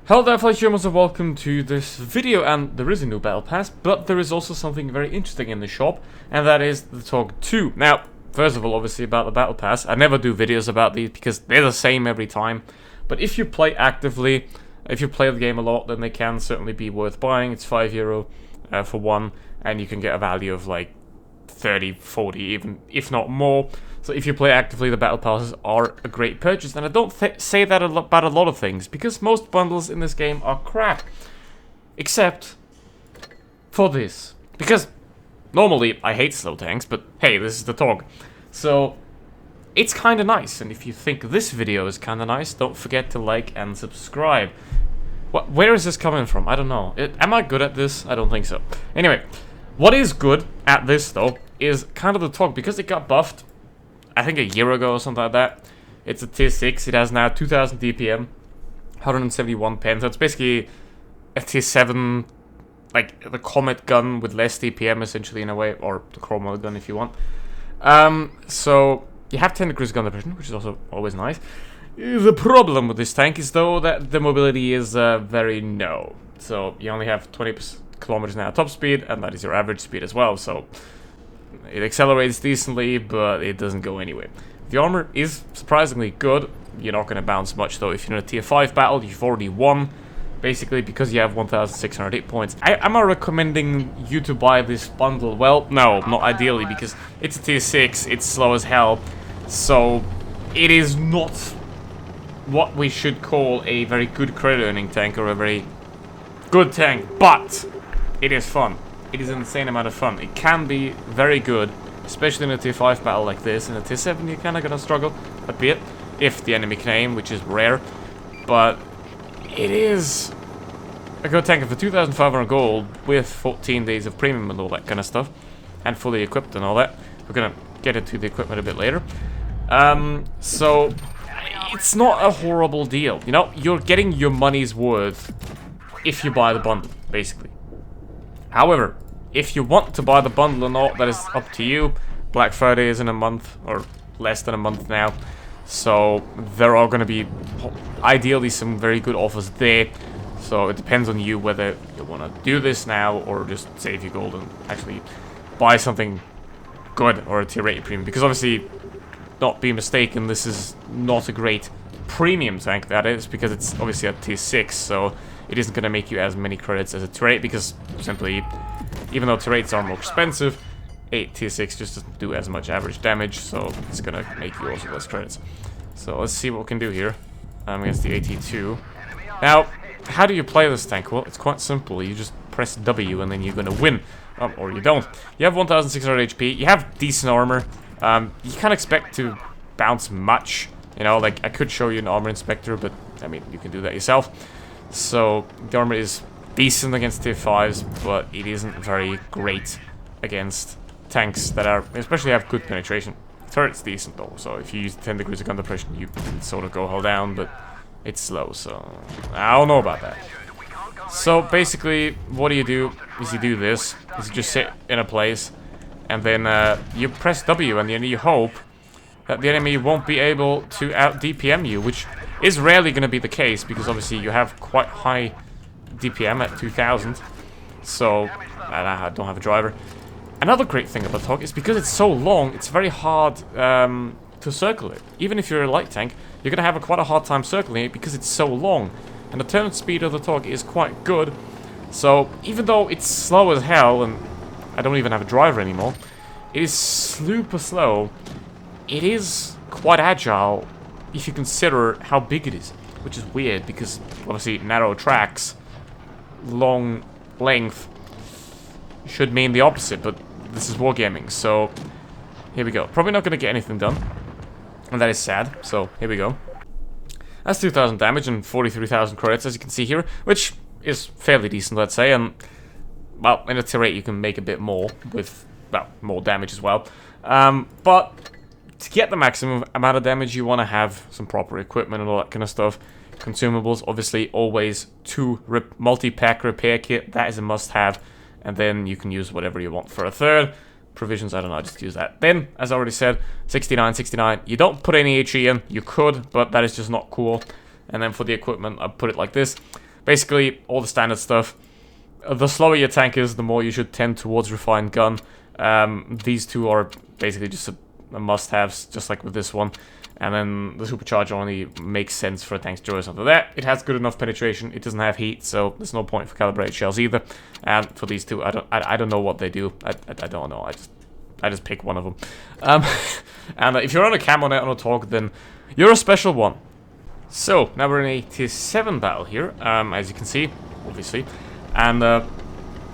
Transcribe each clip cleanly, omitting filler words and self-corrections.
Hello there, fellow humans, and welcome to this video. And there is a new battle pass, but there is also something very interesting in the shop, and that is the TOG II. Now, first of all, obviously about the battle pass, I never do videos about these because they're the same every time. But if you play actively, if you play the game a lot, then they can certainly be worth buying. It's €5 for one, and you can get a value of like 30, 40, even if not more. So if you play actively, the battle passes are a great purchase, and I don't say that about a lot of things, because most bundles in this game are crap. Except for this. Because normally I hate slow tanks, but hey, this is the TOG. So it's kinda nice, and if you think this video is kinda nice, don't forget to like and subscribe. Where is this coming from? I don't know. Am I good at this? I don't think so. Anyway, what is good at this though is kind of the TOG, because it got buffed I think a year ago or something like that. It's a tier 6, it has now 2000 DPM, 171 pen, so it's basically a tier 7, like the Comet gun with less DPM essentially in a way, or the Chroma gun if you want. So you have 10 degrees gun depression, which is also always nice. The problem with this tank is though that the mobility is very low. So you only have 20 kilometers an hour top speed, and that is your average speed as well, so it accelerates decently, but it doesn't go anywhere. The armor is surprisingly good. You're not going to bounce much though. If you're in a tier 5 battle, you've already won, basically, because you have 1,600 hit points. Am I recommending you to buy this bundle? Well, no, not ideally, because it's a tier 6, it's slow as hell, so it is not what we should call a very good credit earning tank, or a very good tank, but it is fun. It is an insane amount of fun. It can be very good, especially in a tier 5 battle like this. In a tier 7 you're kinda gonna struggle a bit, if the enemy can aim, which is rare. But it is a good tank for 2,500 gold, with 14 days of premium and all that kind of stuff, and fully equipped and all that. We're gonna get into the equipment a bit later. So it's not a horrible deal. You know, you're getting your money's worth if you buy the bundle, basically. However, if you want to buy the bundle or not, that is up to you. Black Friday is in a month, or less than a month now, so there are going to be ideally some very good offers there. So it depends on you whether you want to do this now, or just save your gold and actually buy something good, or a tier 8 premium. Because obviously, not be mistaken, this is not a great premium tank, that is, because it's obviously a tier 6, so it isn't going to make you as many credits as a tier 8, because simply, even though tier 8s are more expensive, tier 6 just doesn't do as much average damage, so it's going to make you also less credits. So let's see what we can do here against the AT2. Now, how do you play this tank? Well, it's quite simple. You just press W and then you're going to win. Or you don't. You have 1,600 HP, you have decent armor. You can't expect to bounce much. You know, like, I could show you an armor inspector, but, I mean, you can do that yourself. So, the armor is decent against tier 5s, but it isn't very great against tanks that are, especially have good penetration. Turret's decent though, so if you use 10 degrees of gun depression, you can sort of go hull down, but it's slow, so I don't know about that. So, basically, what do? Is you do this, is you just sit in a place, and then you press W, and then you hope that the enemy won't be able to out-DPM you, which is rarely going to be the case, because obviously you have quite high DPM at 2,000, so I don't have a driver. Another great thing about TOG is because it's so long, it's very hard to circle it. Even if you're a light tank, you're going to have quite a hard time circling it because it's so long. And the turn speed of the TOG is quite good, so even though it's slow as hell, and I don't even have a driver anymore, it is super slow. It is quite agile if you consider how big it is, which is weird because obviously narrow tracks, long length should mean the opposite, but this is Wargaming, so here we go. Probably not going to get anything done, and that is sad, so here we go. That's 2,000 damage and 43,000 credits, as you can see here, which is fairly decent, let's say, and, well, in a tier 8 you can make a bit more with, well, more damage as well. But to get the maximum amount of damage, you want to have some proper equipment and all that kind of stuff. Consumables, obviously, always 2 multi-pack repair kit, that is a must-have, and then you can use whatever you want for a third. Provisions, I don't know, just use that. Then, as I already said, 69, 69. You don't put any HE in, you could, but that is just not cool. And then for the equipment, I put it like this. Basically, all the standard stuff. The slower your tank is, the more you should tend towards refined gun. These two are basically just a must-haves, just like with this one. And then the supercharger only makes sense for a tank's choice. After that, it has good enough penetration. It doesn't have heat, so there's no point for calibrated shells either. And for these two, I don't know what they do. I don't know. I just pick one of them. And if you're on a camo net on a TOG, then you're a special one. So now we're in a tier 7 battle here, as you can see, obviously. And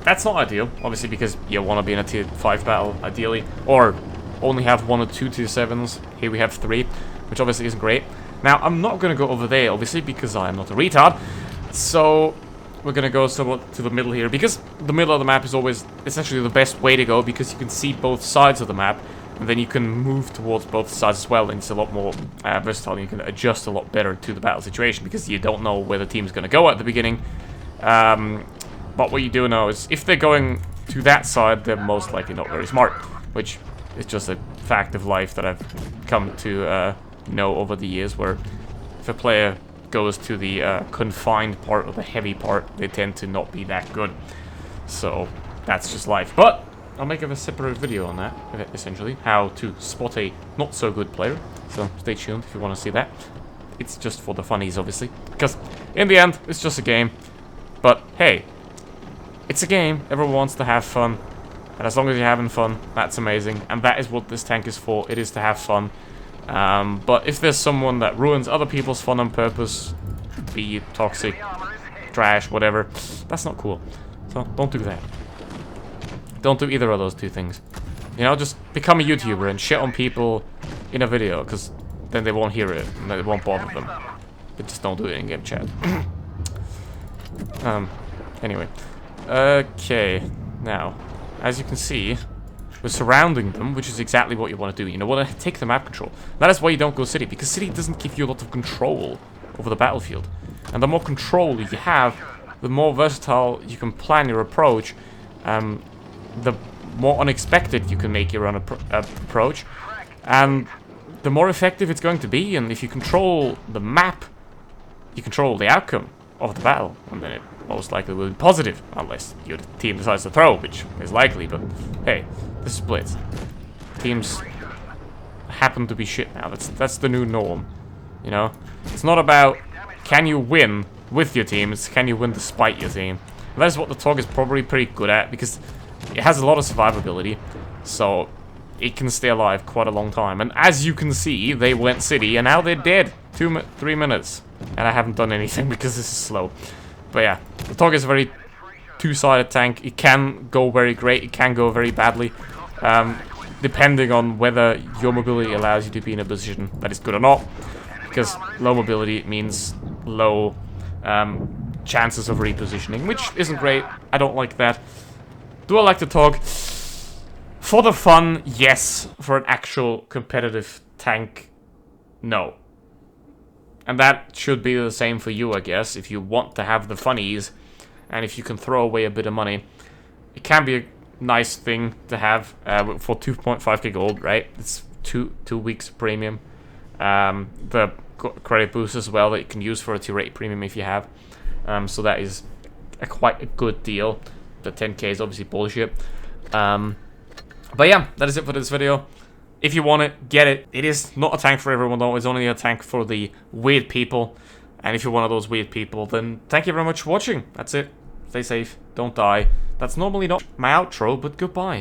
that's not ideal, obviously, because you want to be in a tier 5 battle, ideally, or only have 1 or 2 tier 7s. Here we have 3, which obviously isn't great. Now, I'm not going to go over there, obviously, because I am not a retard. So, we're going to go somewhat to the middle here, because the middle of the map is always essentially the best way to go, because you can see both sides of the map, and then you can move towards both sides as well, and it's a lot more versatile, and you can adjust a lot better to the battle situation, because you don't know where the team's going to go at the beginning. But what you do know is, if they're going to that side, they're most likely not very smart, which is just a fact of life that I've come to know over the years, where if a player goes to the confined part or the heavy part, they tend to not be that good. So that's just life. But I'll make a separate video on that, essentially, how to spot a not so good player. So stay tuned if you want to see that. It's just for the funnies, obviously, because in the end, it's just a game. But hey, it's a game. Everyone wants to have fun. And as long as you're having fun, that's amazing. And that is what this tank is for. It is to have fun. But if there's someone that ruins other people's fun on purpose, be it toxic, trash, whatever, that's not cool. So don't do that. Don't do either of those two things. You know, just become a YouTuber and shit on people in a video, because then they won't hear it and it won't bother them. But just don't do it in game chat. Anyway. Okay. Now, as you can see, we're surrounding them, which is exactly what you want to do. You know, want to take the map control. That is why you don't go city, because city doesn't give you a lot of control over the battlefield. And the more control you have, the more versatile you can plan your approach, the more unexpected you can make your own approach, and the more effective it's going to be. And if you control the map, you control the outcome of the battle, and then it most likely will be positive, unless your team decides to throw, which is likely. But hey, this is Blitz. Teams happen to be shit now. That's the new norm. You know, it's not about can you win with your team, it's can you win despite your team. And that is what the TOG is probably pretty good at, because it has a lot of survivability, so it can stay alive quite a long time. And as you can see, they went city, and now they're dead. 3 minutes. And I haven't done anything because this is slow. But yeah, the TOG is a very two-sided tank. It can go very great, it can go very badly, depending on whether your mobility allows you to be in a position that is good or not. Because low mobility means low chances of repositioning, which isn't great. I don't like that. Do I like the TOG? For the fun, yes. For an actual competitive tank, no. And that should be the same for you, I guess. If you want to have the funnies, and if you can throw away a bit of money, it can be a nice thing to have for 2.5k gold, right? It's two weeks premium. The credit boost as well that you can use for a tier 8 premium if you have. So that is quite a good deal. The 10k is obviously bullshit. But yeah, that is it for this video. If you want it, get it. It is not a tank for everyone though. It's only a tank for the weird people. And if you're one of those weird people, then thank you very much for watching. That's it. Stay safe. Don't die. That's normally not my outro, but goodbye.